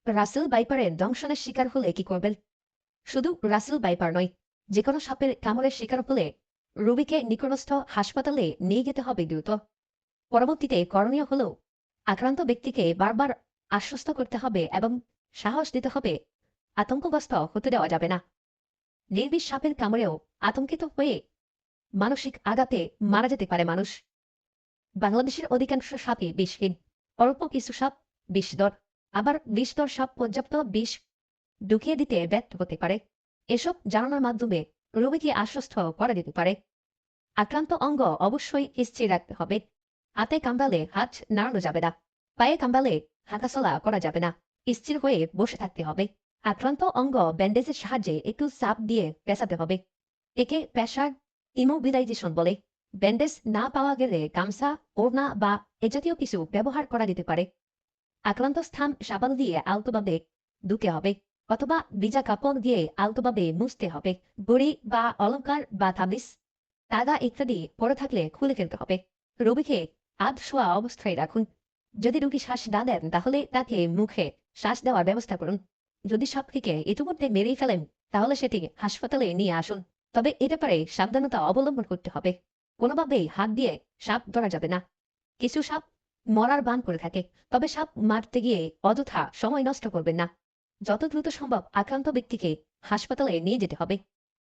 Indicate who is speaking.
Speaker 1: রাসেল ভাইপারের দংশনের শিকার হলে কি করবেন? শুধু রাসেল ভাইপার নয়, যেকোনো সাপের কামড়ের শিকার হলে রোগীকে নিকটস্থ হাসপাতালে নিয়ে যেতে হবে দ্রুত। পরবর্তীতে করণীয় হল আক্রান্ত ব্যক্তিকে বারবার আশ্বস্ত করতে হবে এবং সাহস দিতে হবে। আতঙ্কগ্রস্ত হতে দেওয়া যাবে না। নির্বিষ সাপের কামড়েও আতঙ্কিত হয়ে মানসিক আঘাতে মারা যেতে পারে মানুষ। বাংলাদেশের অধিকাংশ সাপই বিষহীন। অল্প কিছু সাপ বিষধর। আবার বিষধর সাপ পর্যাপ্ত বিষ ঢুকিয়ে দিতে ব্যর্থ হতে পারে। এসব জানানোর মাধ্যমে রোগীকে আশ্বস্ত করা যেতে পারে। আক্রান্ত অঙ্গ অবশ্যই স্থির রাখতে হবে। হাতে কামড়ালে হাত নাড়ানো যাবে না। পায়ে কামড়ালে হাঁটাচলা করা যাবে না। স্থির হয়ে বসে থাকতে হবে। আক্রান্ত অঙ্গ ব্যান্ডেজের সাহায্যে একটু চাপ দিয়ে পেঁচাতে হবে। একে পেশার ইমোবিলাইজেশন বলে। ব্যান্ডেজ না পাওয়া গেলে গামছা, ওড়না বা এ জাতীয় কিছু ব্যবহার করা যেতে পারে। আক্রান্ত স্থান সাবান দিয়ে আলতোভাবে ধুতে হবে, অথবা ভিজা কাপড় দিয়ে আলতোভাবে মুছতে হবে। ঘড়ি বা অলংকার বা তাবিজ, তাগা ইত্যাদি পরে থাকলে খুলে ফেলতে হবে। রোগীকে আধ শোয়া অবস্থায় রাখুন। যদি রোগী শ্বাস না দেন তাহলে তাকে মুখে শ্বাস দেওয়ার ব্যবস্থা করুন। যদি সাপটিকে ইতিমধ্যে মেরেই ফেলেন তাহলে সেটি হাসপাতালে নিয়ে আসুন। তবে এ ব্যাপারে সাবধানতা অবলম্বন করতে হবে। কোনোভাবেই হাত দিয়ে সাপ ধরা যাবে না। কিছু সাপ মরার ভান করে থাকে, তবে সাপ মারতে গিয়ে অযথা সময় নষ্ট করবেন না। যত দ্রুত সম্ভব আক্রান্ত ব্যক্তিকে হাসপাতালে নিয়ে যেতে হবে।